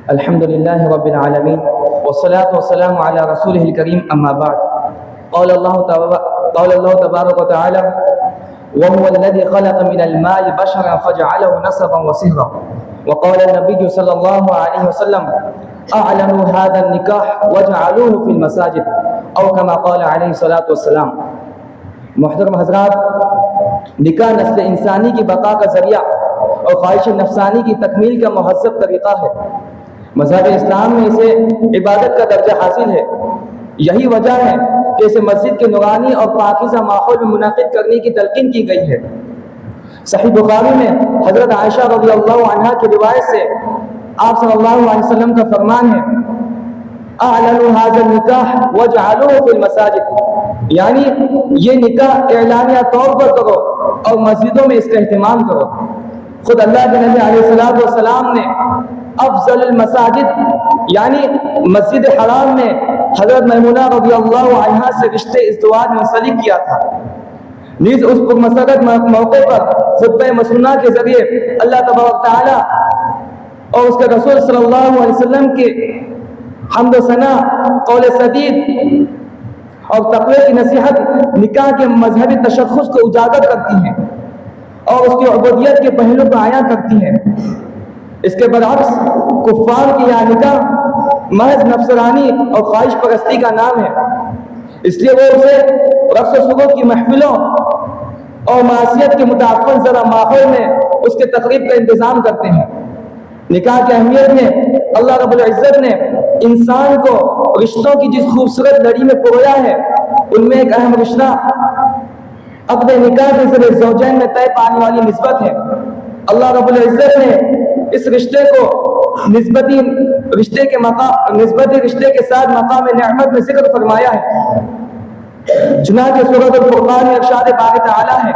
الحمد لله رب العالمين والصلاة والسلام على رسوله الكريم أما بعد. قال الله تبارك وتعالى: وهو الذي خلق من الماء بشرا فجعله نسبا وصهرا. وقال النبي صلى الله عليه وسلم: أعلنوا هذا النكاح وجعلوه في المساجد، أو كما قال عليه الصلاة والسلام. محترم حضرات، نکاح نسل انسانی کی بقا کا ذریعہ اور خواہش نفسانی کی تکمیل کا مہذب طریقہ ہے. مذہب اسلام میں اسے عبادت کا درجہ حاصل ہے. یہی وجہ ہے کہ اسے مسجد کے نورانی اور پاکیزہ ماحول میں منعقد کرنے کی تلقین کی گئی ہے. صحیح بخاری میں حضرت عائشہ رضی اللہ عنہا کی روایت سے آپ صلی اللہ علیہ وسلم کا فرمان ہے: اعلنوا هذا النکاح وجعلوه في المساجد، یعنی یہ نکاح اعلانیہ طور پر کرو اور مسجدوں میں اس کا اہتمام کرو. خود اللہ کے نبی علیہ السلام نے افضل المساجد یعنی مسجد حرام میں حضرت میمونہ رضی اللہ عنہا سے رشتے ازدواج منسلک کیا تھا. نیز اس پرمسرت موقع پر خطبہ مسنہ کے ذریعے اللہ تبارک تعالی اور اس کے رسول صلی اللہ علیہ وسلم کے حمد و ثنا، قول سدید اور تقوی کی نصیحت نکاح کے مذہبی تشخص کو اجاگر کرتی ہیں اور اس کی عبودیت کے پہلو کو عیاں کرتی ہیں. اس کے برعکس کفار کی یہ نکاح محض نفسرانی اور خواہش پرستی کا نام ہے، اس لیے وہ اسے رقص و سرور کی محفلوں اور معصیت کے متعفن ذرا ماحول میں اس کے تقریب کا انتظام کرتے ہیں. نکاح کی اہمیت میں اللہ رب العزت نے انسان کو رشتوں کی جس خوبصورت لڑی میں پرویا ہے، ان میں ایک اہم رشتہ عقد نکاح کے ذریعے زوجین میں طے پانے والی نسبت ہے. اللہ رب العزت نے اس رشتے کو نسبتی رشتے کے ساتھ مقام نعمت میں ذکر فرمایا ہے. چنانچہ سورۃ الفرقان میں ارشاد باری تعالی ہے: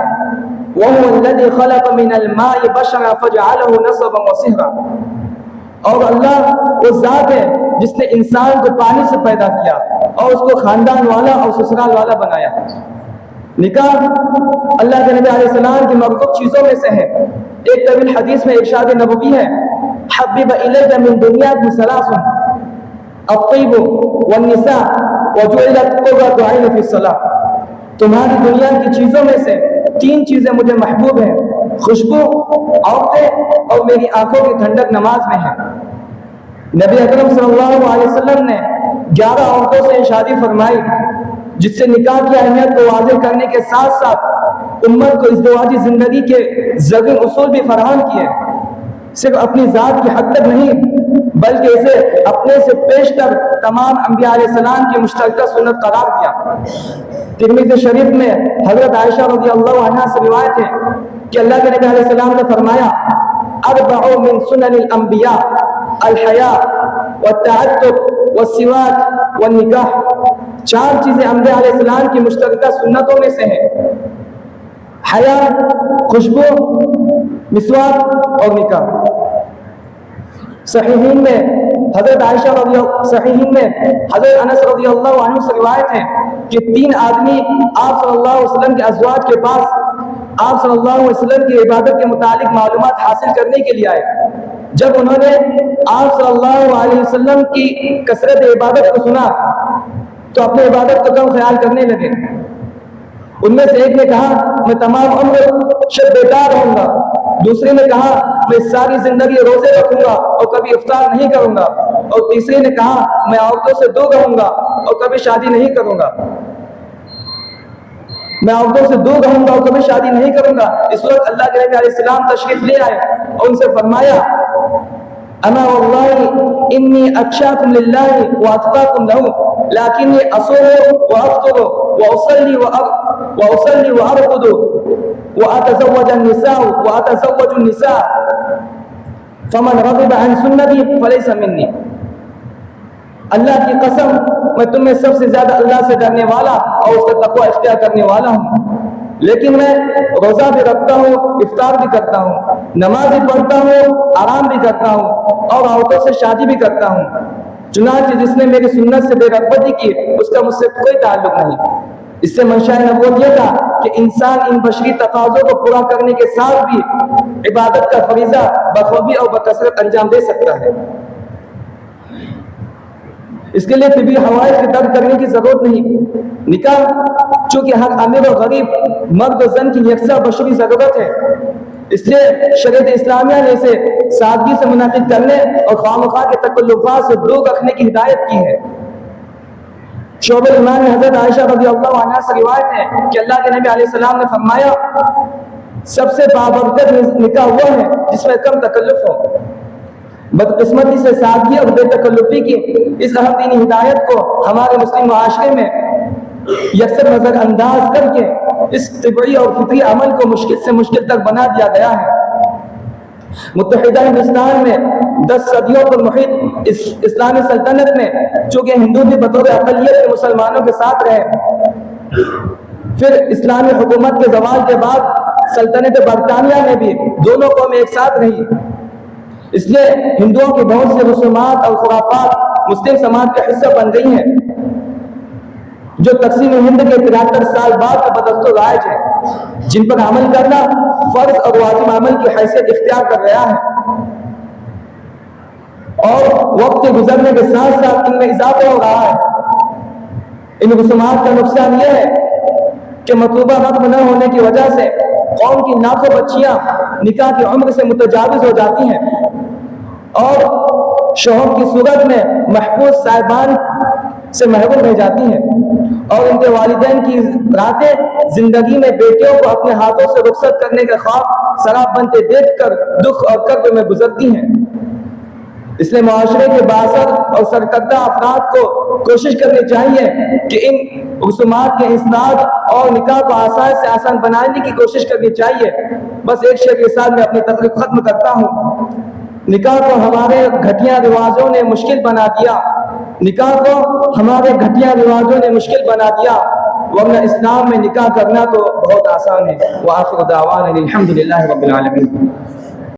وَهُوَ الَّذِي خَلَقَ مِنَ الْمَاءِ بَشَرًا فَجَعَلَهُ نَسَبًا وَصِهْرًا. اور اللہ وہ ذات ہے جس نے انسان کو پانی سے پیدا کیا اور اس کو خاندان والا اور سسرال والا بنایا. نکاح اللہ کے نبی علیہ السلام کی مرغوب چیزوں میں سے ہے. ایک طویل حدیث میں ارشاد نبوی ہے: حبب الیک من دنیاکم ثلاث: الطیب والنساء وجعلت قرۃ عین فی الصلاۃ. تمہاری دنیا کی چیزوں میں سے تین چیزیں مجھے محبوب ہیں: خوشبو، عورتیں اور میری آنکھوں کی ٹھنڈک نماز میں ہے. نبی اکرم صلی اللہ علیہ وسلم نے 11 عورتوں سے شادی فرمائی، جس سے نکاح کی اہمیت کو واضح کرنے کے ساتھ ساتھ امت کو ازدواجی زندگی کے ذریع اصول بھی فراہم کیے. صرف اپنی ذات کی حد تک نہیں بلکہ اسے اپنے سے پیشتر تمام انبیاء علیہ السلام کی مشترکہ سنت قرار دیا. ترمذی شریف میں حضرت عائشہ رضی اللہ عنہا سے روایت ہے کہ اللہ کے نبی علیہ السلام نے فرمایا: اربع من سنن الانبیاء الحیاء والتعتق والسواک والنکاح. 4 چیزیں انبیاء علیہ السلام کی مشترکہ سنتوں میں سے ہیں: حیا، خوشبو، مسواک اور نکاح. صحیحین میں حضرت انس رضی اللہ عنہ سے روایت ہے کہ 3 آدمی آپ صلی اللہ علیہ وسلم کے ازواج کے پاس آپ صلی اللہ علیہ وسلم کی عبادت کے متعلق معلومات حاصل کرنے کے لیے آئے. جب انہوں نے آپ صلی اللہ علیہ وسلم کی کثرت عبادت کو سنا تو اپنی عبادت کو کم خیال کرنے لگے. ان میں سے ایک نے کہا: میں تمام عمر شب بیدار رہوں گا. دوسرے نے کہا: میں ساری زندگی روزے رکھوں گا اور کبھی افطار نہیں کروں گا. اور تیسرے نے کہا: میں عورتوں سے دور رہوں گا اور کبھی شادی نہیں کروں گا. اس وقت اللہ کے نبی علیہ السلام تشریف لے آئے اور ان سے فرمایا: انا واللہ انی اخشاکم للہ واتقاکم لہ لیکنی اصوم وافطر واصلی وارقد واتزوج النساء فمن رغب عن سنتی فلیس منی. اللہ کی قسم میں تم میں سب سے زیادہ اللہ سے ڈرنے والا اور اس کا تقوی اختیار کرنے والا ہوں، لیکن میں روزہ بھی رکھتا ہوں، افطار بھی کرتا ہوں، نماز بھی پڑھتا ہوں، آرام بھی کرتا ہوں اور عورتوں سے شادی بھی کرتا ہوں. چنانچہ جس نے میری سنت سے بے رغبتی کی اس کا مجھ سے کوئی تعلق نہیں. اس سے منشاء نبوت یہ تھا کہ انسان ان بشری تقاضوں کو پورا کرنے کے ساتھ بھی عبادت کا فریضہ بخوبی اور بکثرت انجام دے سکتا ہے۔ اس کے لیے طبی حوائج کی ترک کرنے کی ضرورت نہیں۔ نکاح چونکہ ہر امیر و غریب، مرد و زن کی یکساں بشری ضرورت ہے، اس لیے شریعت اسلامیہ نے اسے سادگی سے منعقد کرنے اور خواہ کے تکلفات سے دور رکھنے کی ہدایت کی ہے۔ شعب ایمان میں حضرت عائشہ رضی اللہ عنہا سے روایت ہے کہ اللہ کے نبی علیہ السلام نے فرمایا سب سے بابرکت نکاح وہ ہے جس میں کم تکلف ہو۔ بدقسمتی سے سادگی اور بے تکلفی کی اس اہم دینی ہدایت کو ہمارے مسلم معاشرے میں یکسر نظر انداز کر کے اس طبعی اور فطری عمل کو مشکل سے مشکل تک بنا دیا گیا ہے۔ متحدہ ہندوستان میں 10 صدیوں پر محیط اسلامی سلطنت میں چونکہ ہندو بھی بطور اقلیت کے مسلمانوں کے ساتھ رہے، پھر اسلامی حکومت کے زوال کے بعد سلطنت برطانیہ میں بھی دونوں قومیں ایک ساتھ رہی، اس لیے ہندوؤں کی بہت سی رسومات اور خرافات مسلم سماج کا حصہ بن گئی ہیں جو تقسیم ہند کے 73 سال بعد کا بدستور رائج ہے، جن پر عمل کرنا فرض اور واجب عمل کی حیثیت اختیار کر رہا ہے، اور وقت کے گزرنے کے ساتھ ساتھ ان میں اضافہ ہو رہا ہے۔ ان رسومات کا نقصان یہ ہے کہ مطلوبہ رقم نہ ہونے کی وجہ سے قوم کی لاکھوں بچیاں نکاح کی عمر سے متجاوز ہو جاتی ہیں اور شوہر کی صورت میں محفوظ صاحبان سے محروم رہ جاتی ہیں، اور ان کے والدین کی راتیں زندگی میں بیٹیوں کو اپنے ہاتھوں سے رخصت کرنے کے خواب سراب بنتے دیکھ کر دکھ اور کرب میں گزرتی ہیں۔ اس لیے معاشرے کے بااثر اور سرکردہ افراد کو کوشش کرنی چاہیے کہ ان رسومات کے اسناد اور نکاح کو آسان سے آسان بنانے کی کوشش کرنی چاہیے۔ بس ایک شے کے ساتھ میں اپنی تقریر ختم کرتا ہوں۔ نکاح کو ہمارے گھٹیا رواجوں نے مشکل بنا دیا، نکاح کو ہمارے گھٹیا رواجوں نے مشکل بنا دیا، ورنہ اسلام میں نکاح کرنا تو بہت آسان ہے۔ وآخر دعوانا الحمد للہ رب العالمین۔